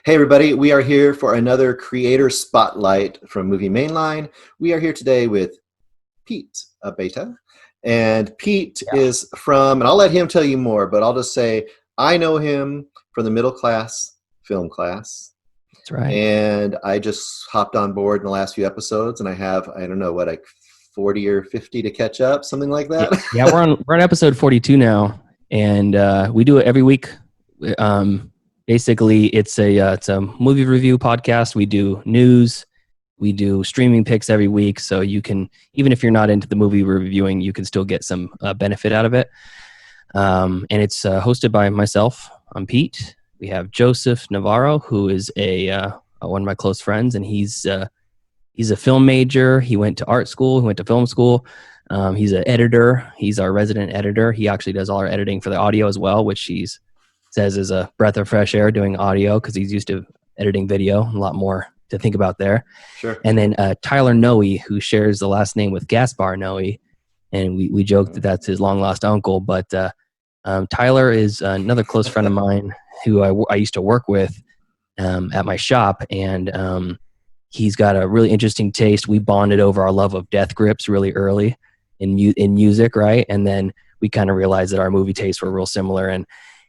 Hey everybody, we are here for another creator spotlight from Movie Mainline. We are here today with Pete Abeyta. And Pete is from, and I'll let him tell you more, but I'll just say I know him from the middle class film class. That's right. And I just hopped on board in the last few episodes, and I have, I don't know, what, like 40 or 50 to catch up, something like that. Yeah, we're on episode 42 now, and we do it every week. Basically, it's a movie review podcast. We do news, we do streaming picks every week, so you can, even if you're not into the movie we're reviewing, you can still get some benefit out of it. And it's hosted by myself. I'm Pete. We have Joseph Navarro, who is one of my close friends, and he's a film major. He went to art school. He went to film school. He's an editor. He's our resident editor. He actually does all our editing for the audio as well, which he says is a breath of fresh air doing audio because he's used to editing video. A lot more to think about there. Sure. And then Tyler Noe, who shares the last name with Gaspar Noe, and we joke that that's his long lost uncle. But Tyler is another close friend of mine who I used to work with at my shop, and he's got a really interesting taste. We bonded over our love of death grips really early in music, right? And then we kind of realized that our movie tastes were real similar. And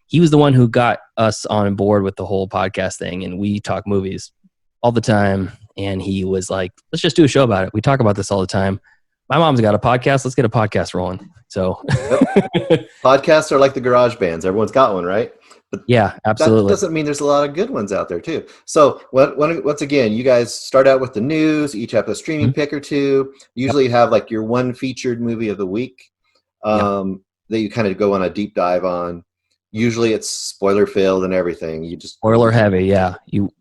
he was the one who got us on board with the whole podcast thing. And we talk movies all the time. And he was like, let's just do a show about it. We talk about this all the time. My mom's got a podcast. Let's get a podcast rolling. So Podcasts are like the garage bands. Everyone's got one, right? But yeah, absolutely. That doesn't mean there's a lot of good ones out there too. So once again, you guys start out with the news. Each have a streaming pick or two. Usually have like your one featured movie of the week that you kind of go on a deep dive on. Usually it's spoiler filled and everything. You just spoiler heavy. Yeah.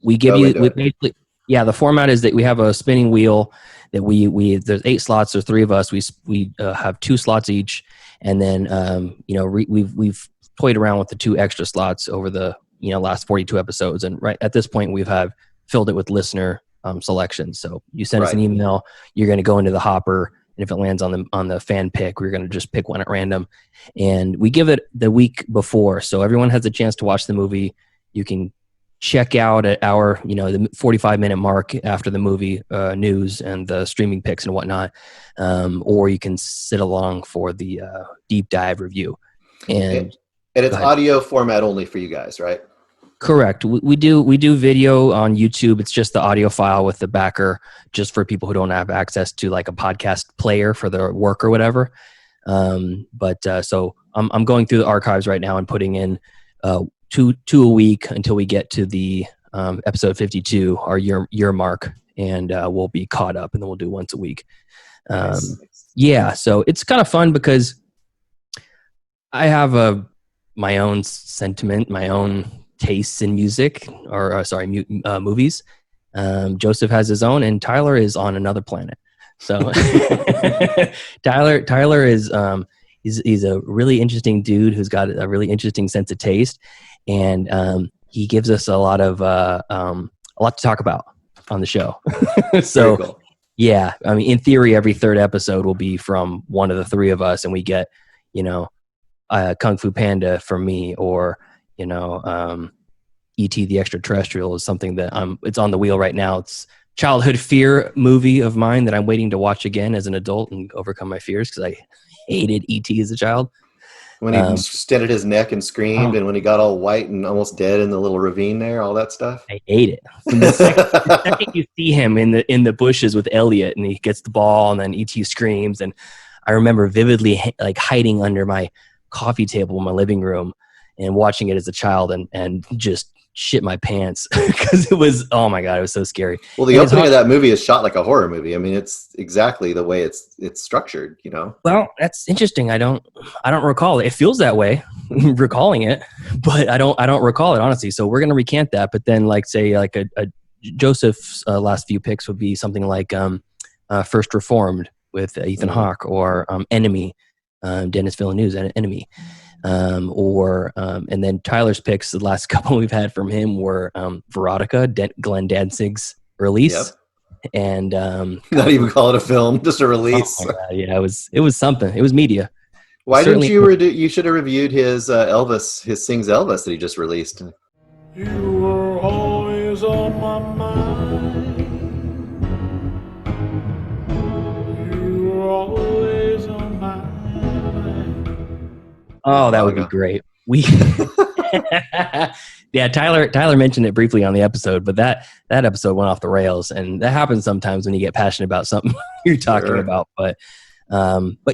Basically, the format is that we have a spinning wheel that we there's 8 slots. There's 3 of us. We have 2 slots each. And then, we've toyed around with the 2 extra slots over the last 42 episodes, and right at this point we've filled it with listener selections. So you send us an email, you're going to go into the hopper, and if it lands on the fan pick, we're going to just pick one at random, and we give it the week before, so everyone has a chance to watch the movie. You can check out at our the 45-minute mark after the movie news and the streaming picks and whatnot, or you can sit along for the deep dive review. And it's audio format only for you guys, right? Correct. We do video on YouTube. It's just the audio file with the backer, just for people who don't have access to like a podcast player for their work or whatever. So I'm going through the archives right now and putting in two a week until we get to the episode 52, our year mark, and we'll be caught up, and then we'll do once a week. Yeah, so it's kind of fun because I have my own sentiment, my own tastes in music, or movies. Joseph has his own, and Tyler is on another planet. So Tyler is he's a really interesting dude who's got a really interesting sense of taste, and he gives us a lot to talk about on the show. So cool. Yeah, I mean, in theory, every 3rd episode will be from one of the 3 of us, and we get Kung Fu Panda from me, or E.T. the Extraterrestrial is something that it's on the wheel right now. It's childhood fear movie of mine that I'm waiting to watch again as an adult and overcome my fears, because I hated E.T. as a child. When he extended his neck and screamed, and when he got all white and almost dead in the little ravine there, all that stuff. I hate it. From the second you see him in the bushes with Elliot, and he gets the ball, and then E.T. screams, and I remember vividly like hiding under my coffee table in my living room and watching it as a child, and just shit my pants because it was, oh my God, it was so scary. Well, the opening of that movie is shot like a horror movie. I mean, it's exactly the way it's structured, Well, that's interesting. I don't recall it. It feels that way recalling it, but I don't recall it, honestly. So we're going to recant that, but then say a Joseph's last few picks would be something like First Reformed with Ethan Hawke, or Enemy, Dennis Villeneuve's Enemy. And then Tyler's picks, the last couple we've had from him were Veronica, Glenn Danzig's release. Yep. And not even call it a film, just a release. Oh my God, yeah, it was something. It was media. Why didn't you you should have reviewed his Elvis, his Sings Elvis that he just released. You were always on my mind. You're always on my mind. Oh, that would be great. Yeah, Tyler mentioned it briefly on the episode, but that episode went off the rails, and that happens sometimes when you get passionate about something you're talking about. But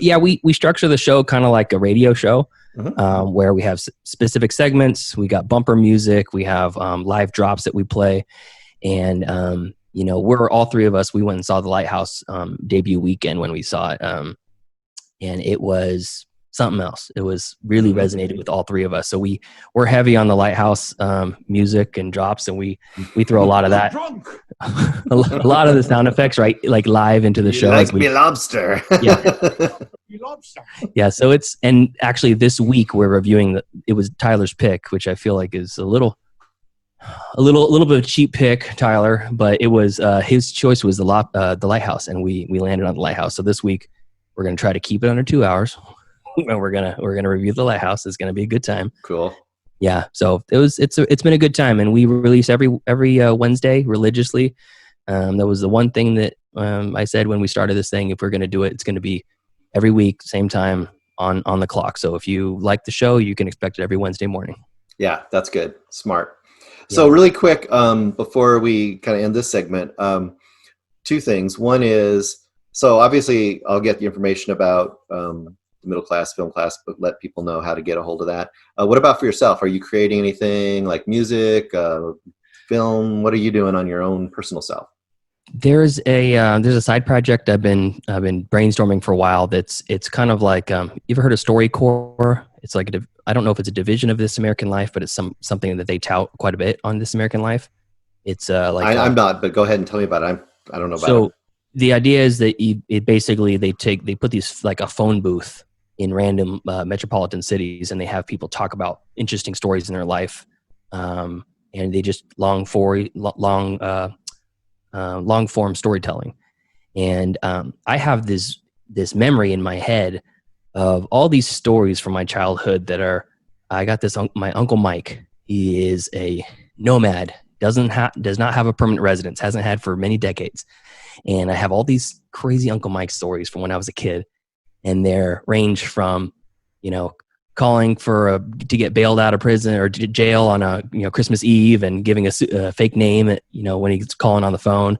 yeah, we structure the show kind of like a radio show, where we have specific segments. We got bumper music. We have live drops that we play, and we're all three of us. We went and saw The Lighthouse debut weekend when we saw it, and it was something else. It was really resonated with all three of us. So we're heavy on The Lighthouse music and drops, and we throw a lot of that, a lot of the sound effects, right, like live into the show. Like me lobster. Yeah. So and actually this week we're reviewing it was Tyler's pick, which I feel like is a little bit of a cheap pick, Tyler, but it was his choice was the Lighthouse, and we landed on The Lighthouse. So this week we're going to try to keep it under 2 hours. And we're gonna review The Lighthouse. It's gonna be a good time. Cool. Yeah. So it's been a good time, and we release every Wednesday religiously. That was the one thing that I said when we started this thing. If we're gonna do it, it's gonna be every week, same time on the clock. So if you like the show, you can expect it every Wednesday morning. Yeah, that's good. Smart. So really quick, before we kind of end this segment, two things. One is, so obviously I'll get the information about middle class film class, but let people know how to get a hold of that. What about for yourself? Are you creating anything like music, film? What are you doing on your own personal self? There's a side project I've been brainstorming for a while. It's kind of like you ever heard of Storycore? It's like I don't know if it's a division of This American Life, but it's something that they tout quite a bit on This American Life. It's I'm not, but go ahead and tell me about it. I don't know about it. So the idea is that they put these like a phone booth in random metropolitan cities, and they have people talk about interesting stories in their life, and they just long form storytelling. And I have this memory in my head of all these stories from my childhood that I got this. My Uncle Mike, he is a nomad, does not have a permanent residence, hasn't had for many decades, and I have all these crazy Uncle Mike stories from when I was a kid. And they're range from, calling to get bailed out of prison or jail on a Christmas Eve and giving a fake name when he's calling on the phone,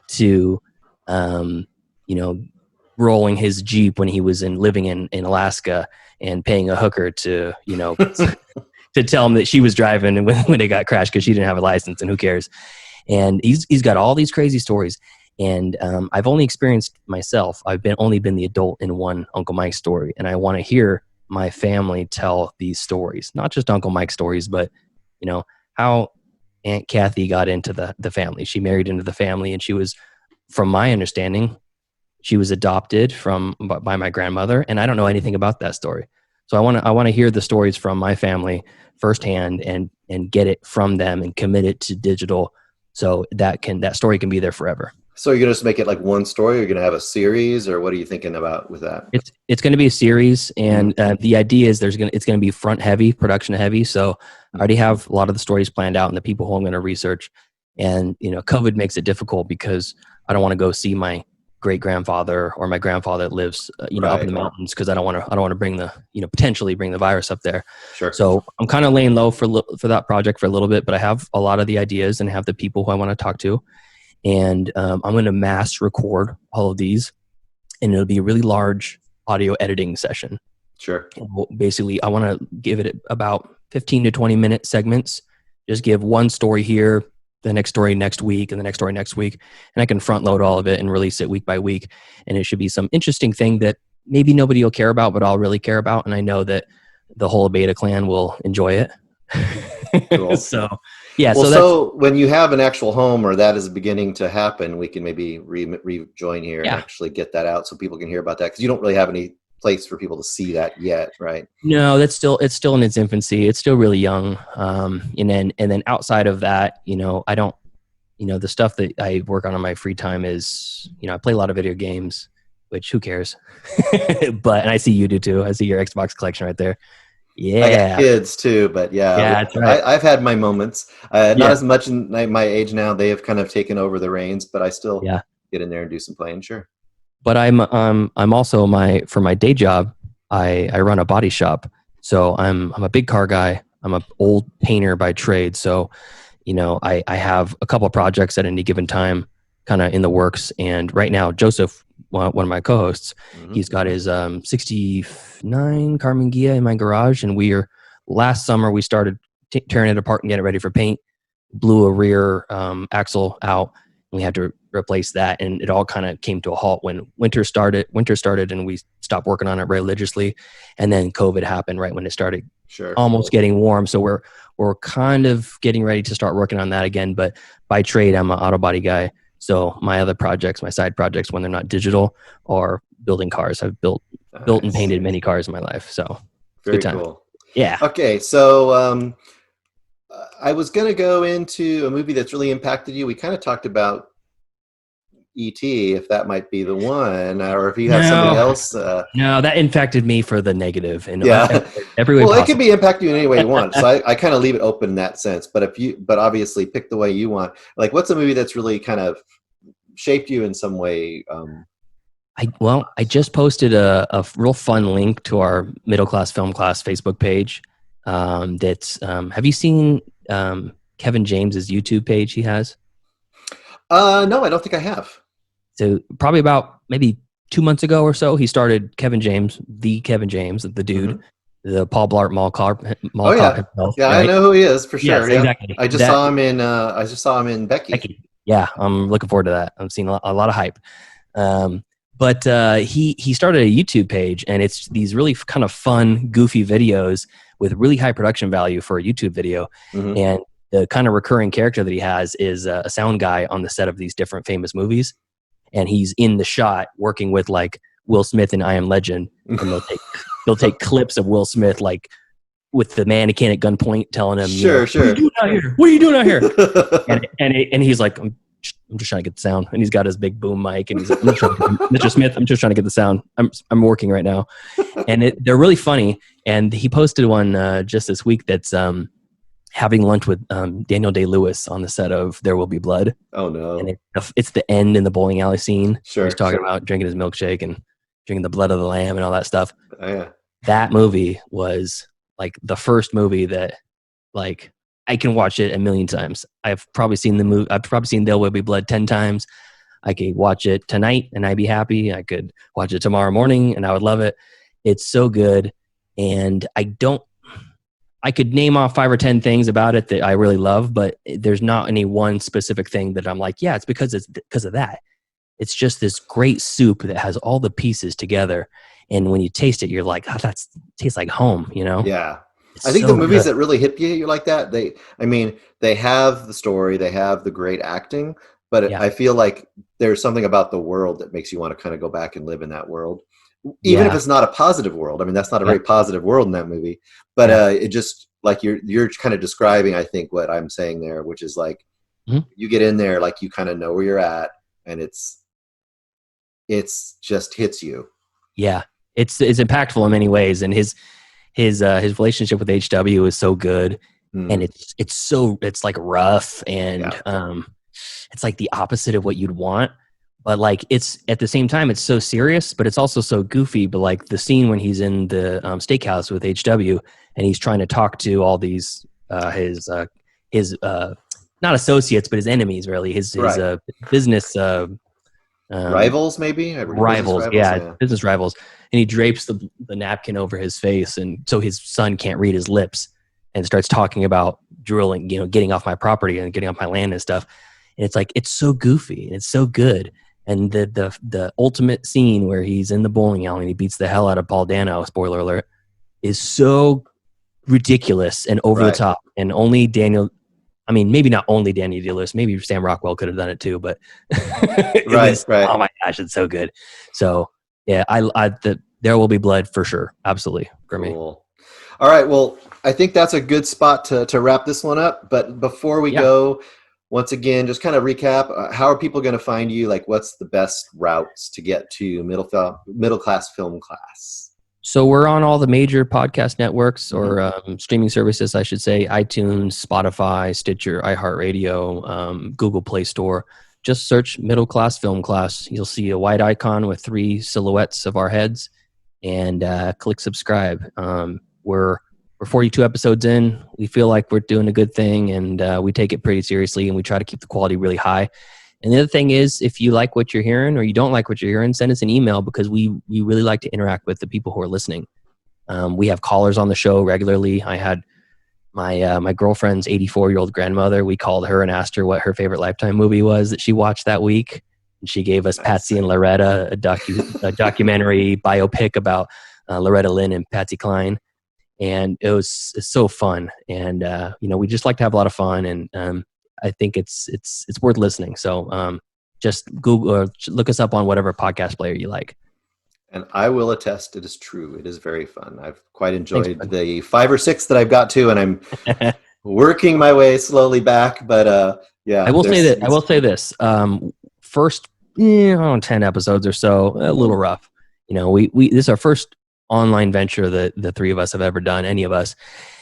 to rolling his Jeep when he was living in Alaska and paying a hooker to to tell him that she was driving when it got crashed because she didn't have a license, and who cares. And he's got all these crazy stories. And I've only experienced myself. I've only been the adult in one Uncle Mike story, and I want to hear my family tell these stories, not just Uncle Mike stories, but how Aunt Kathy got into the family. She married into the family, and she was, from my understanding, she was adopted by my grandmother, and I don't know anything about that story. So I want to hear the stories from my family firsthand and get it from them and commit it to digital, so that story can be there forever. So you're going to just make it like one story? Or you're going to have a series, or what are you thinking about with that? It's going to be a series, and the idea is it's going to be front heavy, production heavy. So I already have a lot of the stories planned out and the people who I'm going to research. And COVID makes it difficult because I don't want to go see my great grandfather or my grandfather that lives up in the mountains, because I don't want to bring potentially bring the virus up there. Sure. So I'm kind of laying low for that project for a little bit, but I have a lot of the ideas and have the people who I want to talk to. And I'm going to mass record all of these, and it'll be a really large audio editing session. Sure. Basically, I want to give it about 15 to 20 minute segments. Just give one story here, the next story next week, and the next story next week. And I can front load all of it and release it week by week. And it should be some interesting thing that maybe nobody will care about, but I'll really care about. And I know that the whole Abeyta clan will enjoy it. Cool. So, yeah. Well, so when you have an actual home, or that is beginning to happen, we can maybe rejoin here and actually get that out so people can hear about that, because you don't really have any place for people to see that yet, right? No, it's still in its infancy. It's still really young. And then outside of that, I don't, the stuff that I work on in my free time is, I play a lot of video games, which who cares? And I see you do too. I see your Xbox collection right there. I got Yeah. kids too, but yeah, Yeah, that's right. I've had my moments. Not Yeah. as much in my age now. They have kind of taken over the reins, but I still Yeah. get in there and do some playing. Sure. But I'm also for my day job, I run a body shop. So I'm a big car guy. I'm an old painter by trade. So, I have a couple of projects at any given time kind of in the works. And right now, Joseph, one of my co-hosts, he's got his 69 Carmen Ghia in my garage. And last summer, we started tearing it apart and getting it ready for paint. Blew a rear axle out. And we had to replace that. And it all kind of came to a halt when winter started and we stopped working on it religiously. And then COVID happened right when it started almost getting warm. So we're kind of getting ready to start working on that again. But by trade, I'm an auto body guy. So my other projects, my side projects, when they're not digital, are building cars. I've built and painted many cars in my life. So very cool. Yeah. Okay. So I was going to go into a movie that's really impacted you. We kind of talked about E.T., if that might be the one, or if you have somebody else. No, that impacted me for the negative. And yeah. every way well, possible. it could be impacting you in any way you want. So I kind of leave it open in that sense. But obviously pick the way you want. Like, what's a movie that's really kind of shaped you in some way? I just posted a real fun link to our middle class film class Facebook page. Have you seen Kevin James's YouTube page he has? No, I don't think I have. So probably about maybe 2 months ago or so, he started Kevin James, the dude, the Paul Blart Mall cop himself. Yeah, right? I know who he is for sure. Yes, yeah. Exactly. I just saw him in Becky. Yeah, I'm looking forward to that. I'm seeing a lot of hype. But he started a YouTube page, and it's these really kind of fun, goofy videos with really high production value for a YouTube video. And the kind of recurring character that he has is a sound guy on the set of these different famous movies. And he's in the shot working with like Will Smith in I Am Legend. And they'll take clips of Will Smith, like with the mannequin at gunpoint telling him, sure. What are you doing out here? What are you doing out here? and he's like, I'm just trying to get the sound. And he's got his big boom mic, and he's like, Mr. Smith, I'm just trying to get the sound. I'm working right now. And they're really funny. And he posted one just this week that's having lunch with Daniel Day-Lewis on the set of There Will Be Blood. Oh no! And it's the end in the bowling alley scene. Sure. He's talking about drinking his milkshake and drinking the blood of the lamb and all that stuff. Oh, yeah. That movie was like the first movie that, like, I can watch it a million times. I've probably seen the movie. I've probably seen There Will Be Blood 10 times. I could watch it tonight and I'd be happy. I could watch it tomorrow morning and I would love it. It's so good. And I could name off 5 or 10 things about it that I really love, but there's not any one specific thing that I'm like, yeah, it's because of that. It's just this great soup that has all the pieces together. And when you taste it, you're like, oh, that tastes like home, Yeah. It's I think so the movies good. that really hit you like that, they have the story, they have the great acting, but I feel like there's something about the world that makes you want to kind of go back and live in that world. Even if it's not a positive world. I mean, that's not a very positive world in that movie, but it just like you're kind of describing, I think, what I'm saying there, which is like you get in there, like you kind of know where you're at, and it's just hits you. Yeah, it's impactful in many ways, and his relationship with HW is so good, and it's like rough, and it's like the opposite of what you'd want. But like it's at the same time, it's so serious, but it's also so goofy. But like the scene when he's in the steakhouse with HW and he's trying to talk to all these his not associates, but his enemies, really his business rivals, maybe business rivals. And he drapes the napkin over his face, and so his son can't read his lips, and starts talking about drilling, getting off my property and getting off my land and stuff. And it's like it's so goofy and it's so good. And the ultimate scene where he's in the bowling alley and he beats the hell out of Paul Dano, spoiler alert, is so ridiculous and over the top. And only Daniel, I mean, maybe not only Daniel Day-Lewis, maybe Sam Rockwell could have done it too, but oh my gosh, it's so good. So yeah, There Will Be Blood for sure. Absolutely. For me. Cool. All right. Well, I think that's a good spot to wrap this one up. But before we go, once again, just kind of recap, how are people going to find you? Like, what's the best routes to get to middle class film class? So we're on all the major podcast networks or streaming services, I should say: iTunes, Spotify, Stitcher, iHeartRadio, Google Play Store. Just search Middle Class Film Class. You'll see a white icon with 3 silhouettes of our heads, and click subscribe. We're 42 episodes in. We feel like we're doing a good thing, and we take it pretty seriously, and we try to keep the quality really high. And the other thing is, if you like what you're hearing or you don't like what you're hearing, send us an email, because we really like to interact with the people who are listening. We have callers on the show regularly. I had my girlfriend's 84-year-old grandmother. We called her and asked her what her favorite Lifetime movie was that she watched that week. And she gave us Patsy and Loretta, a documentary biopic about Loretta Lynn and Patsy Cline. And it's so fun. And, we just like to have a lot of fun. And I think it's worth listening. So just Google or look us up on whatever podcast player you like. And I will attest, it is true. It is very fun. I've quite enjoyed the 5 or 6 that I've got to, and I'm working my way slowly back. But yeah, I will say this. First 10 episodes or so, a little rough. We this is our first online venture that the 3 of us have ever done, any of us.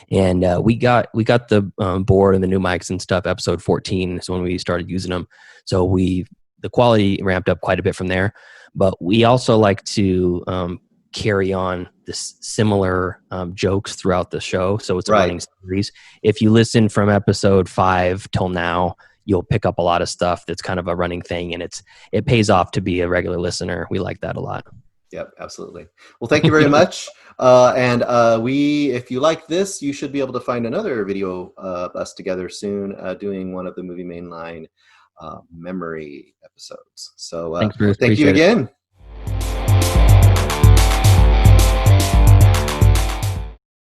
And we got the board and the new mics and stuff. Episode 14 is when we started using them. So the quality ramped up quite a bit from there. But we also like to carry on this similar jokes throughout the show. So it's a running series. If you listen from episode 5 till now, you'll pick up a lot of stuff that's kind of a running thing, and it pays off to be a regular listener. We like that a lot. Yep, absolutely. Well, thank you very much. And if you like this, you should be able to find another video of us together soon, doing one of the Movie Mainline memory episodes. So thanks, Bruce. thank you again.